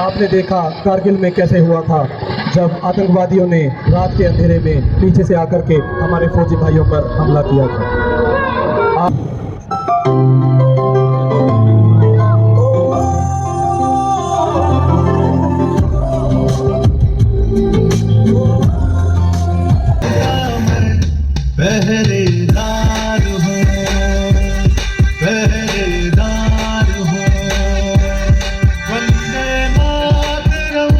आपने देखा कारगिल में कैसे हुआ था जब आतंकवादियों ने रात के अंधेरे में पीछे से आकर के हमारे फौजी भाइयों पर हमला किया था। पहरेदार हो, पहरेदार हो, वंदे मातरम।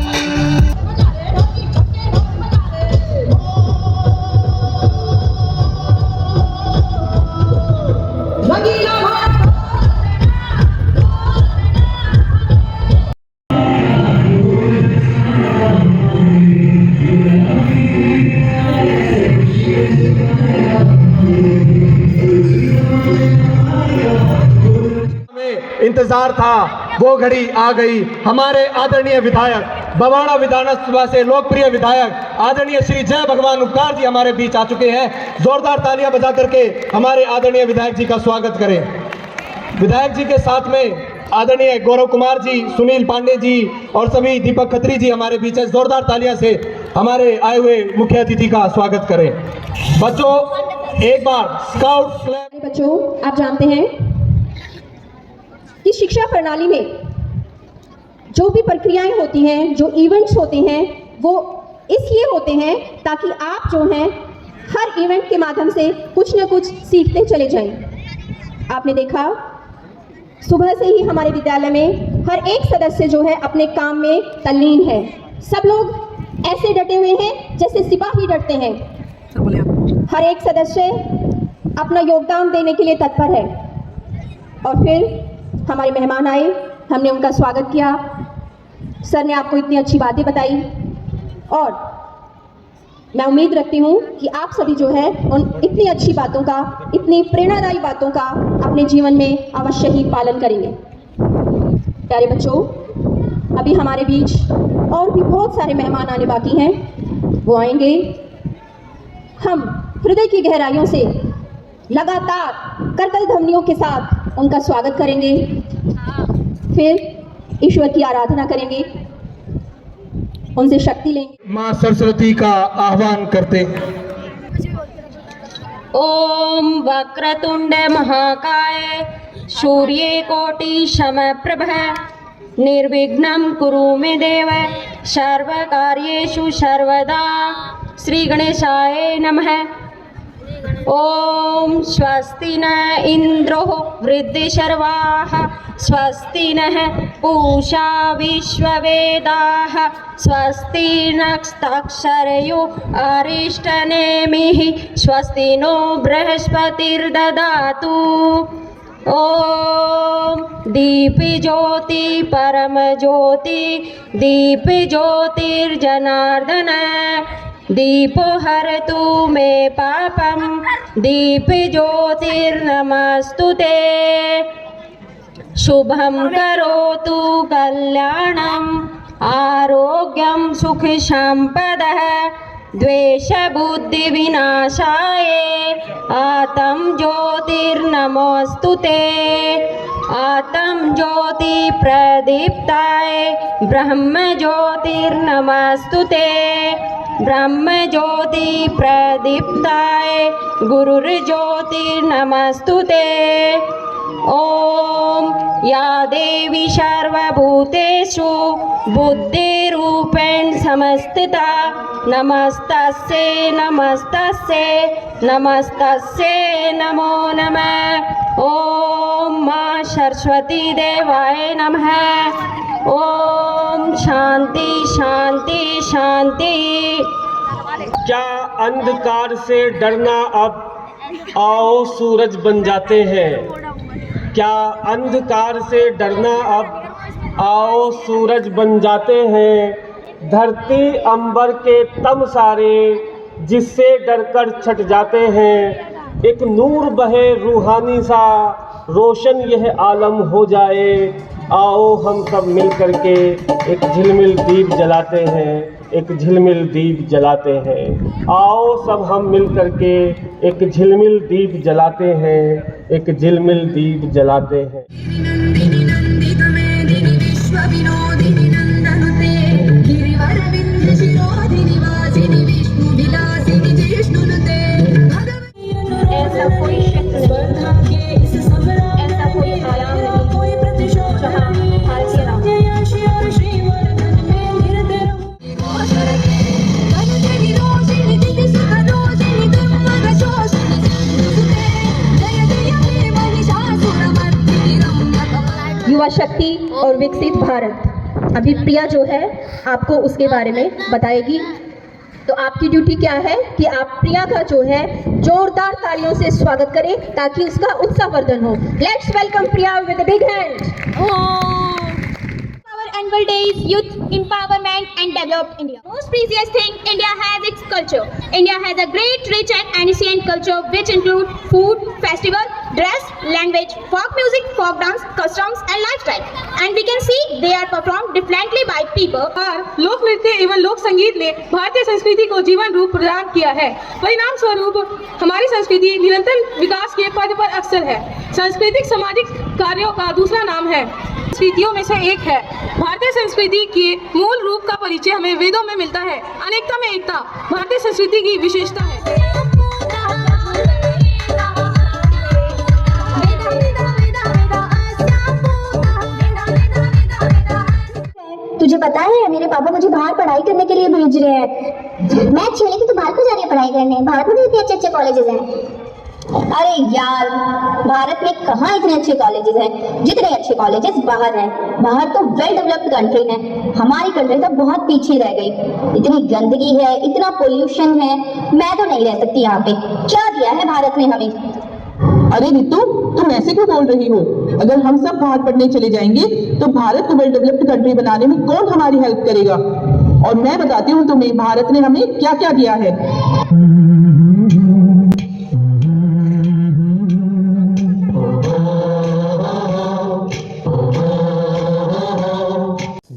इंतजार था, वो घड़ी आ गई। हमारे आदरणीय विधायक, बवाड़ा विधानसभा से लोकप्रिय विधायक आदरणीय श्री जय भगवान उपकार जी हमारे बीच आ चुके हैं। जोरदार तालियां बजा करके हमारे आदरणीय विधायक जी का स्वागत करें। विधायक जी के साथ में आदरणीय गौरव कुमार जी, सुनील पांडे जी और सभी दीपक खत्री जी हमारे बीच है। जोरदार तालियां से हमारे आए हुए मुख्य अतिथि का स्वागत करें। बच्चों, एक बार स्काउट क्लब। बच्चों, आप जानते हैं कि शिक्षा प्रणाली में जो भी प्रक्रियाएं होती हैं, जो इवेंट्स होते हैं, वो इसलिए होते हैं ताकि आप जो हैं हर इवेंट के माध्यम से कुछ न कुछ सीखते चले जाएं। आपने देखा सुबह से ही हमारे विद्यालय में हर एक सदस्य जो है अपने काम में तल्लीन है। सब लोग ऐसे डटे हुए हैं जैसे सिपाही डटते हैं। हर एक सदस्य अपना योगदान देने के लिए तत्पर है। और फिर हमारे मेहमान आए, हमने उनका स्वागत किया। सर ने आपको इतनी अच्छी बातें बताई और मैं उम्मीद रखती हूँ कि आप सभी जो है उन इतनी अच्छी बातों का, इतनी प्रेरणादायी बातों का अपने जीवन में अवश्य ही पालन करेंगे। प्यारे बच्चों, अभी हमारे बीच और भी बहुत सारे मेहमान आने बाकी हैं, वो आएंगे। हम हृदय की गहराइयों से लगातार करतल ध्वनियों के साथ उनका स्वागत करेंगे, फिर ईश्वर की आराधना करेंगे, उनसे शक्ति लेंगे। मां सरस्वती का आह्वान करते हैं। ओम वक्रतुंड महाकाय सूर्यकोटि समप्रभ निर्विघ्नं कुरु मे देव सर्वकार्येषु सर्वदा। श्री गणेशाय नमः। ओम स्वस्ति न इंद्रो वृद्धशर्वाः स्वस्ति नः पूषा विश्ववेदाः स्वस्ति नक्षत्रयो अरिष्टनेमिः स्वस्ति नो बृहस्पतिर्ददातु। ओम दीपि ज्योति परम ज्योति दीपि ज्योतिर्जनार्दन दीपो हरतु मे पापम दीपि ज्योतिर्नमस्तुते। शुभं करोतु कल्याणं आरोग्यं सुख संपदः द्वेषबुद्धि विनाशाय आत्म ज्योतिर्नमोस्तुते। आत्म ज्योति प्रदीप्ताय ब्रह्म ज्योतिर्नमस्तुते। ब्रह्म ज्योति प्रदीप्ताय गुरुर्ज्योतिर्नमस्तुते। ओम या देवी सर्वभूतेषु बुद्धिरूपेण समस्थिता नमस्तस्यै नमस्तस्यै नमस्तस्यै नमो नमः। ओम मां सरस्वती देवाय नमः। ओम शांति शांति शांति। क्या अंधकार से डरना अब आओ सूरज बन जाते हैं। क्या अंधकार से डरना अब आओ सूरज बन जाते हैं। धरती अंबर के तम सारे जिससे डरकर छट जाते हैं। एक नूर बहे रूहानी सा रोशन यह आलम हो जाए। आओ हम सब मिल कर के एक झिलमिल दीप जलाते हैं। एक झिलमिल दीप जलाते हैं। आओ सब हम मिल कर के एक झिलमिल दीप जलाते हैं। एक झिलमिल दीप जलाते हैं। शक्ति और विकसित भारत। अभी प्रिया जो है आपको उसके बारे में बताएगी। तो आपकी ड्यूटी क्या है कि आप प्रिया का जो है जोरदार तालियों से स्वागत करें ताकि उसका उत्साहवर्धन हो। Let's welcome Priya with a big hand. Our annual day is Youth Empowerment and Developed India. Most precious thing, India has its culture. India has a great, rich and ancient culture which include food, festival, dress, language, folk music, folk dance, customs and lifestyle. And we can see they are performed differently by people. लोक नृत्य एवं लोक संगीत ने भारतीय संस्कृति को जीवन रूप प्रदान किया है। परिणाम स्वरूप हमारी संस्कृति निरंतर विकास के पद पर अग्रसर है। सांस्कृतिक सामाजिक कार्यों का दूसरा नाम है संस्कृतियों में से एक है। भारतीय संस्कृति के मूल रूप का परिचय हमें वेदों में मिलता है। अनेकता में एकता भारतीय संस्कृति की विशेषता है। तुझे पता है मेरे पापा मुझे बाहर पढ़ाई करने के लिए भेज रहे हैं। मैं अच्छी लगी तो बाहर क्यों जा रही है पढ़ाई करने? भारत में भी इतने अच्छे अच्छे कॉलेजेस हैं। अरे यार, भारत में कहाँ इतने अच्छे कॉलेजेस हैं? जितने अच्छे कॉलेजेस बाहर हैं। बाहर तो वेल डेवलप्ड कंट्री है, हमारी कंट्री तो बहुत पीछे रह गई। इतनी गंदगी है, इतना पोल्यूशन है, मैं तो नहीं रह सकती यहाँ पे। क्या दिया है भारत ने हमें? अरे रितु, तुम ऐसे क्यों बोल रही हो? अगर हम सब बाहर पढ़ने चले जाएंगे तो भारत को वेल डेवलप्ड कंट्री बनाने में कौन हमारी हेल्प करेगा? और मैं बताती हूँ तुम्हें भारत ने हमें क्या क्या दिया है।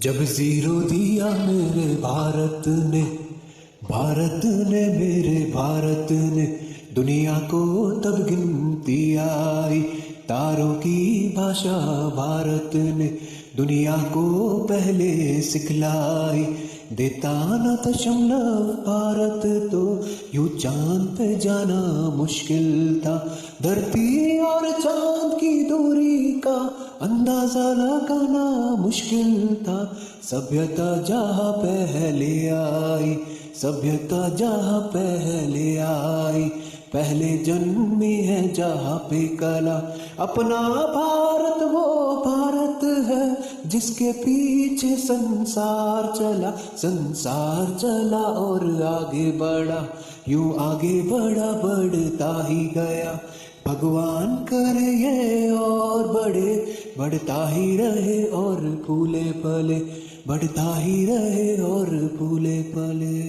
जब जीरो दिया मेरे भारत ने मेरे भारत ने दुनिया को तब गिनती आई। तारों की भाषा भारत ने दुनिया को पहले सिखलाई। देता न था शमनव भारत तो यूं चांद पे जाना मुश्किल था। धरती और चांद की दूरी का अंदाजा लगाना मुश्किल था। सभ्यता जहाँ पहले आई, सभ्यता जहाँ पहले आई, पहले जन्मी है जहाँ पे कला। अपना भारत वो भारत है जिसके पीछे संसार चला, संसार चला और आगे बढ़ा, यूं आगे बढ़ा बढ़ता ही गया। भगवान करे ये और बढ़े, बढ़ता ही रहे और फूले फले, बढ़ता ही रहे और फूले फले।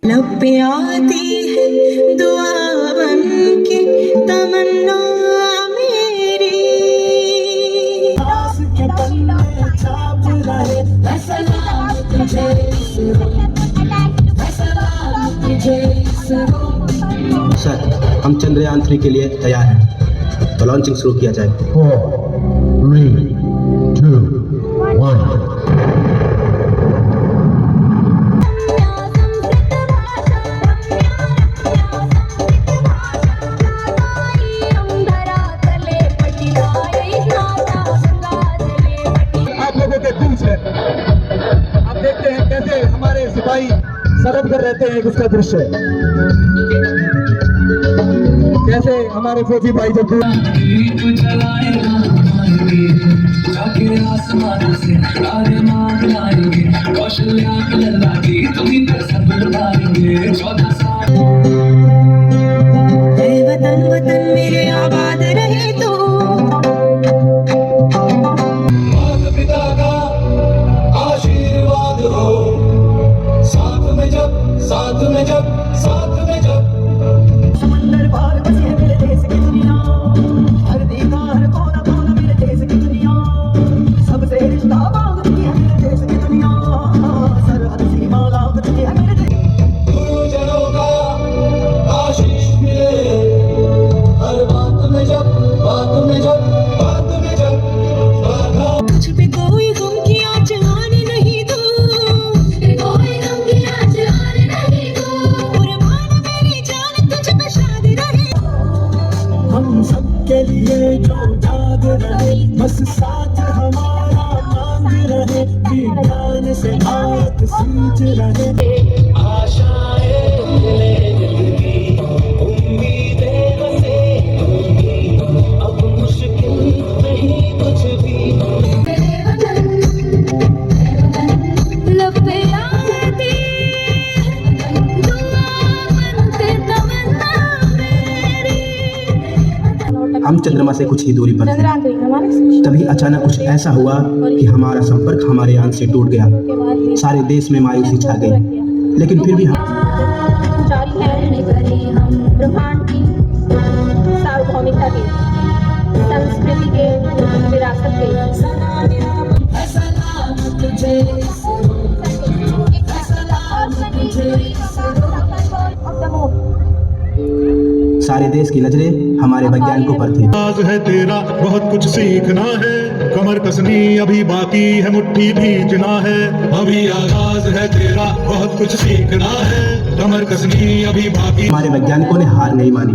लब पे आती है दुआ बन के तमन्ना मेरी। आस के पन्ने छाप रहे, मैं सलाम तुझे मैं सलाम तुझे। सर, हम चंद्रयान 3 के लिए तैयार हैं, तो लॉन्चिंग शुरू किया जाए। 4, 3, 2, 1। आप देखते हैं कैसे हमारे सिपाही सरहद पर रहते हैं, उसका दृश्य कैसे हमारे फौजी भाई जब वतन वतन मेरे आबाद रहे तो। साथ में जब समंदर पार बसी है मेरे देश की दुनिया। हर देखा हर कोना कोना मेरे देश की दुनिया। सबसे रिश्ता बांधती है मेरे देश की दुनिया। सरहद सीमा लागती है मेरे देश। गुरुजनों का आशीष मिले हर बात में जब तुझ पे कोई गम की आँच आने नहीं दो, कोई गम की आँच आने नहीं दो। कुर्बान मेरी जान तुझ पे शादी रहे। हम सबके लिए जो जाग रहे, बस साथ हमारा मांग रहे। विज्ञान से भारत सींच रहे। आशाएं जिंदगी उम्मीदें बसे, अब मुश्किल नहीं कुछ भी। चंद्रमा से कुछ ही दूरी पर थे। तभी अचानक कुछ ऐसा हुआ कि हमारा संपर्क हमारे यान से टूट गया। सारे देश में मायूसी छा गई, लेकिन फिर भी हम जारी है ब्रह्मांड की सार्वभौमिकता के, संस्कृति के, विरासत के। सारे देश की नजरें हमारे वैज्ञानिकों पर थी। आगाज है तेरा, बहुत कुछ सीखना है, कमर कसनी अभी बाकी है, मुट्ठी भींचना है। अभी आगाज है तेरा, बहुत कुछ सीखना है, कमर कसनी अभी बाकी। हमारे वैज्ञानिकों ने हार नहीं मानी।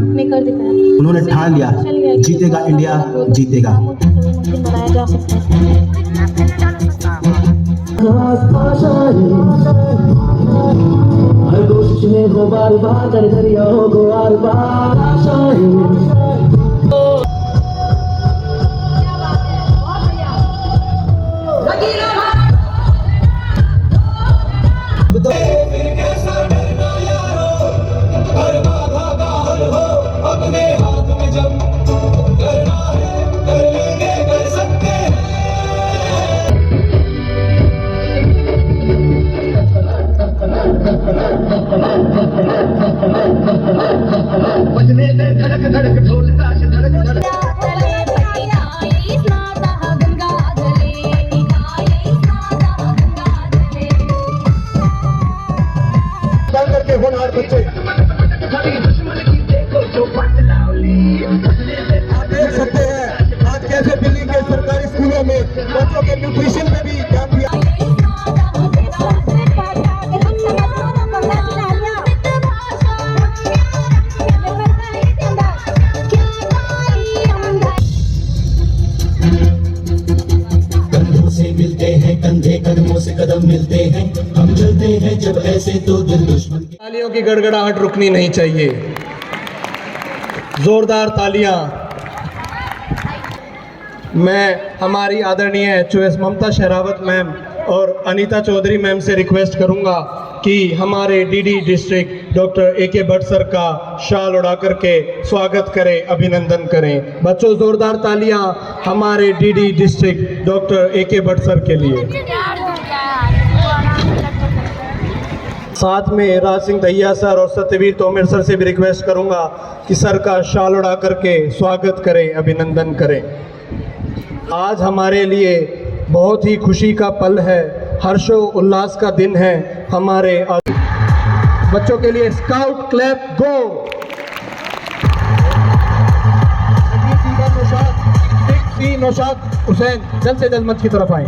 उन्होंने ठान लिया, जीतेगा इंडिया, जीतेगा। हर कोशिश में हो बार बार कर दरियाओं को आर पार आशाएं। अपने हाथ में जब करना है कर लेंगे, कर सकते हैं। बजने से धड़क धड़क ढोल ताश धड़क धड़क। करके होनहार बच्चे आप देख सकते हैं आज कैसे दिल्ली के सरकारी स्कूलों में बच्चों के न्यूट्रिशन में भी ध्यान दिया। कंधों से मिलते हैं कंधे, कदमों से कदम मिलते हैं, हम चलते हैं जब ऐसे तो दिल दुश्मन के। तालियों की गड़गड़ाहट रुकनी नहीं चाहिए, जोरदार तालियां। मैं हमारी आदरणीय HOS ममता शेरावत मैम और अनीता चौधरी मैम से रिक्वेस्ट करूंगा कि हमारे DD district doctor AK Bhatt sir का शाल उड़ा करके स्वागत करें, अभिनंदन करें। बच्चों जोरदार तालियां हमारे DD district doctor AK Bhatt sir के लिए। साथ में राज सिंह दहिया सर और सत्यवीर तोमर सर से भी रिक्वेस्ट करूंगा कि सर का शाल उड़ा करके स्वागत करें, अभिनंदन करें। आज हमारे लिए बहुत ही खुशी का पल है, हर्षो उल्लास का दिन है। हमारे बच्चों के लिए स्काउट क्लैप गो। नौशाद हुसैन जल्द से जल्द मंच की तरफ आए।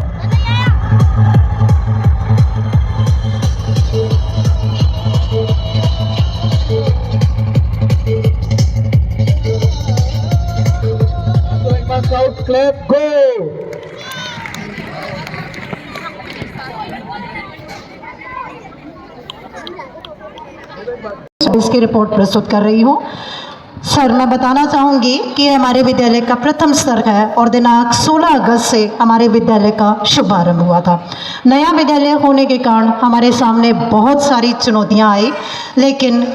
Scout clap go। इसकी रिपोर्ट प्रस्तुत कर रही हूँ। सर, मैं बताना चाहूँगी कि हमारे विद्यालय का प्रथम स्तर है और दिनांक 16 अगस्त से हमारे विद्यालय का शुभारंभ हुआ था। नया विद्यालय होने के कारण हमारे सामने बहुत सारी चुनौतियाँ आई, लेकिन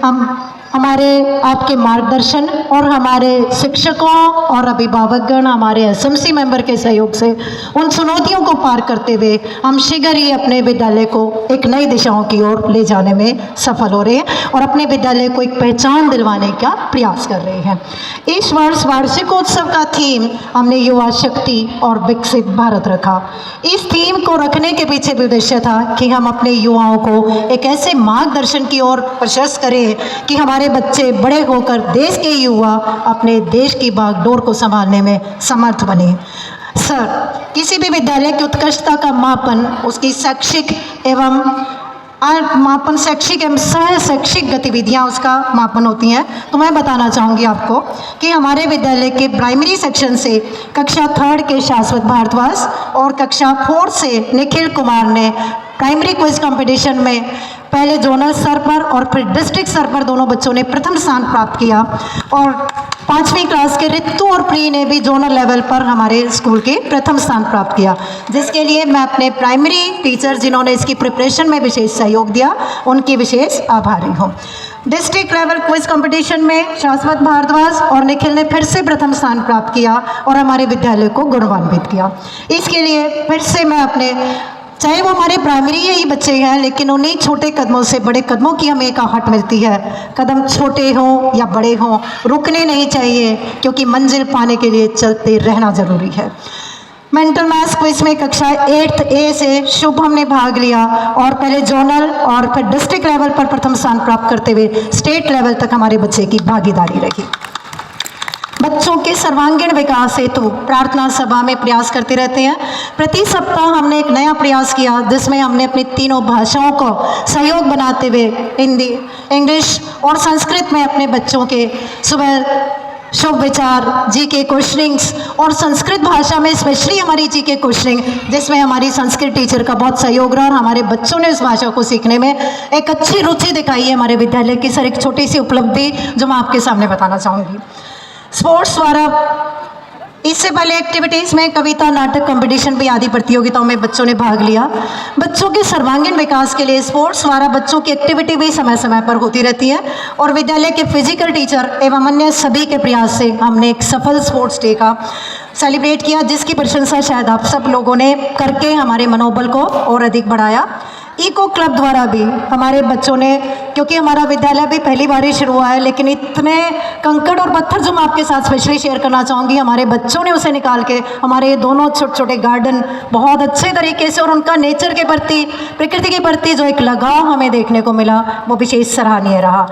हमारे आपके मार्गदर्शन और हमारे शिक्षकों और अभिभावकगण, हमारे SMC मेंबर के सहयोग से उन चुनौतियों को पार करते हुए हम शीघ्र ही अपने विद्यालय को एक नई दिशाओं की ओर ले जाने में सफल हो रहे हैं और अपने विद्यालय को एक पहचान दिलवाने का प्रयास कर रहे हैं। इस वर्ष वार्षिकोत्सव का थीम हमने युवा शक्ति और विकसित भारत रखा। इस थीम को रखने के पीछे भी उद्देश्य था कि हम अपने युवाओं को एक ऐसे मार्गदर्शन की ओर प्रशस्त करें कि हमारे बच्चे बड़े होकर देश के युवा अपने देश की बागडोर को संभालने में समर्थ बने। सर, किसी भी विद्यालय की उत्कृष्टता का मापन उसकी शैक्षिक एवं सह शैक्षिक गतिविधियाँ उसका मापन होती हैं। तो मैं बताना चाहूँगी आपको कि हमारे विद्यालय के प्राइमरी सेक्शन से कक्षा 3 के शाश्वत भारद्वाज और कक्षा 4 से निखिल कुमार ने प्राइमरी क्विज कंपटीशन में पहले जोनल स्तर पर और फिर डिस्ट्रिक्ट स्तर पर दोनों बच्चों ने प्रथम स्थान प्राप्त किया और 5वीं क्लास के रितु और प्री ने भी जोनल लेवल पर हमारे स्कूल के प्रथम स्थान प्राप्त किया, जिसके लिए मैं अपने प्राइमरी टीचर जिन्होंने इसकी प्रिपरेशन में विशेष सहयोग दिया उनकी विशेष आभारी हूँ। डिस्ट्रिक्ट लेवल क्विज कंपटीशन में शाश्वत भारद्वाज और निखिल ने फिर से प्रथम स्थान प्राप्त किया और हमारे विद्यालय को गौरवान्वित किया। इसके लिए फिर से मैं अपने, चाहे वो हमारे प्राइमरी ही बच्चे हैं, लेकिन उन्हीं छोटे कदमों से बड़े कदमों की हमें एक आहट मिलती है। कदम छोटे हों या बड़े हों, रुकने नहीं चाहिए, क्योंकि मंजिल पाने के लिए चलते रहना ज़रूरी है। मेंटल मैथ्स क्विज में कक्षा 8th A से शुभम ने भाग लिया और पहले जोनल और फिर डिस्ट्रिक्ट लेवल पर प्रथम स्थान प्राप्त करते हुए स्टेट लेवल तक हमारे बच्चे की भागीदारी रही। बच्चों के सर्वांगीण विकास हेतु प्रार्थना सभा में प्रयास करते रहते हैं। प्रति सप्ताह हमने एक नया प्रयास किया, जिसमें हमने अपनी तीनों भाषाओं को सहयोग बनाते हुए हिंदी, इंग्लिश और संस्कृत में अपने बच्चों के सुबह शुभ विचार, जीके क्वेश्चनिंग्स और संस्कृत भाषा में स्पेशली हमारी जीके क्वेश्चनिंग, जिसमें हमारी संस्कृत टीचर का बहुत सहयोग रहा और हमारे बच्चों ने उस भाषा को सीखने में एक अच्छी रुचि दिखाई है हमारे विद्यालय की। सर, एक छोटी सी उपलब्धि जो मैं आपके सामने बताना चाहूँगी। स्पोर्ट्स द्वारा इससे पहले एक्टिविटीज़ में कविता, नाटक कंपटीशन भी आदि प्रतियोगिताओं में बच्चों ने भाग लिया। बच्चों के सर्वांगीण विकास के लिए स्पोर्ट्स द्वारा बच्चों की एक्टिविटी भी समय समय पर होती रहती है और विद्यालय के फिजिकल टीचर एवं अन्य सभी के प्रयास से हमने एक सफल स्पोर्ट्स डे का सेलिब्रेट किया, जिसकी प्रशंसा शायद आप सब लोगों ने करके हमारे मनोबल को और अधिक बढ़ाया। इको क्लब द्वारा भी हमारे बच्चों ने, क्योंकि हमारा विद्यालय भी पहली बार ही शुरू हुआ है, लेकिन इतने कंकड़ और पत्थर जो मैं आपके साथ स्पेशली शेयर करना चाहूँगी, हमारे बच्चों ने उसे निकाल के हमारे दोनों छोटे छोटे गार्डन बहुत अच्छे तरीके से, और उनका नेचर के प्रति, प्रकृति के प्रति जो एक लगाव हमें देखने को मिला, वो विशेष सराहनीय रहा।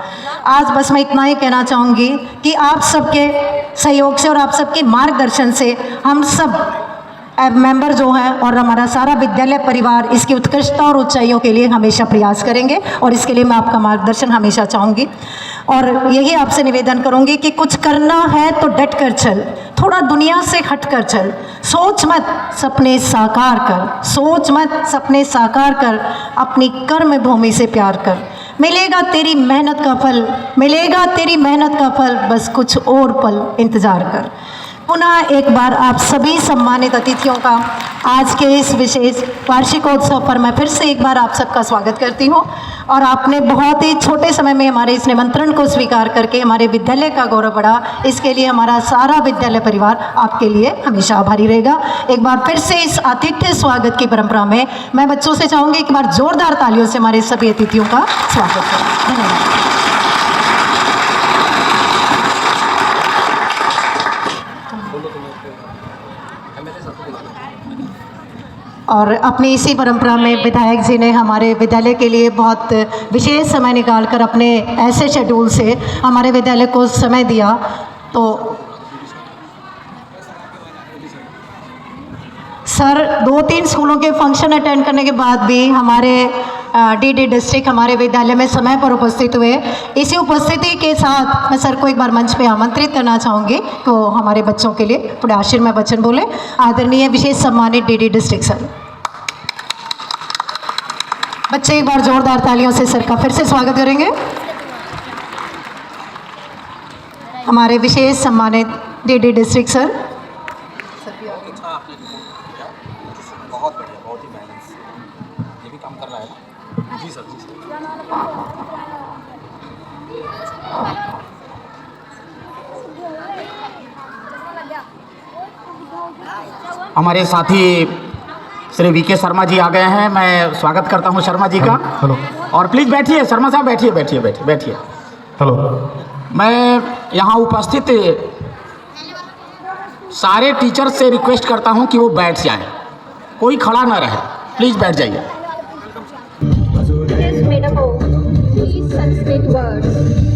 आज बस मैं इतना ही कहना चाहूँगी कि आप सबके सहयोग से और आप सबके मार्गदर्शन से हम सब मेंबर जो हैं और हमारा सारा विद्यालय परिवार इसकी उत्कृष्टता और ऊंचाइयों के लिए हमेशा प्रयास करेंगे, और इसके लिए मैं आपका मार्गदर्शन हमेशा चाहूँगी। और यही आपसे निवेदन करूँगी कि कुछ करना है तो डट कर चल, थोड़ा दुनिया से हट कर चल, सोच मत सपने साकार कर, सोच मत सपने साकार कर, अपनी कर्म भूमि से प्यार कर, मिलेगा तेरी मेहनत का फल, मिलेगा तेरी मेहनत का फल, बस कुछ और पल इंतज़ार कर। पुनः एक बार आप सभी सम्मानित अतिथियों का आज के इस विशेष वार्षिकोत्सव पर मैं फिर से एक बार आप सबका स्वागत करती हूँ, और आपने बहुत ही छोटे समय में हमारे इस निमंत्रण को स्वीकार करके हमारे विद्यालय का गौरव बढ़ा, इसके लिए हमारा सारा विद्यालय परिवार आपके लिए हमेशा आभारी रहेगा। एक बार फिर से इस आतिथ्य स्वागत की परंपरा में मैं बच्चों से चाहूँगी एक बार जोरदार तालियों से हमारे सभी अतिथियों का स्वागत करें। धन्यवाद। और अपनी इसी परंपरा में विधायक जी ने हमारे विद्यालय के लिए बहुत विशेष समय निकालकर अपने ऐसे शेड्यूल से हमारे विद्यालय को समय दिया। तो सर 2-3 स्कूलों के फंक्शन अटेंड करने के बाद भी हमारे डीडी डिस्ट्रिक्ट हमारे विद्यालय में समय पर उपस्थित हुए। इसी उपस्थिति के साथ मैं सर को एक बार मंच पे आमंत्रित करना चाहूँगी तो हमारे बच्चों के लिए थोड़े आशीर्वाद वचन बोले। आदरणीय विशेष सम्मानित डीडी डिस्ट्रिक्ट सर। बच्चे एक बार जोरदार तालियों से सर का फिर से स्वागत करेंगे। हमारे विशेष सम्मानित डीडी डिस्ट्रिक्ट सर। बहुत बढ़िया, बहुत ही बैलेंस, ये भी काम कर रहा है। जी सर, जी सर। हमारे साथी श्री वीके शर्मा जी आ गए हैं। मैं स्वागत करता हूं शर्मा जी का। हेलो। और प्लीज़ बैठिए शर्मा साहब, बैठिए बैठिए बैठिए बैठिए। हेलो। मैं यहाँ उपस्थित सारे टीचर से रिक्वेस्ट करता हूं कि वो बैठ जाएं, कोई खड़ा ना रहे, प्लीज़ बैठ जाइए। It is made up of these Sanskrit words.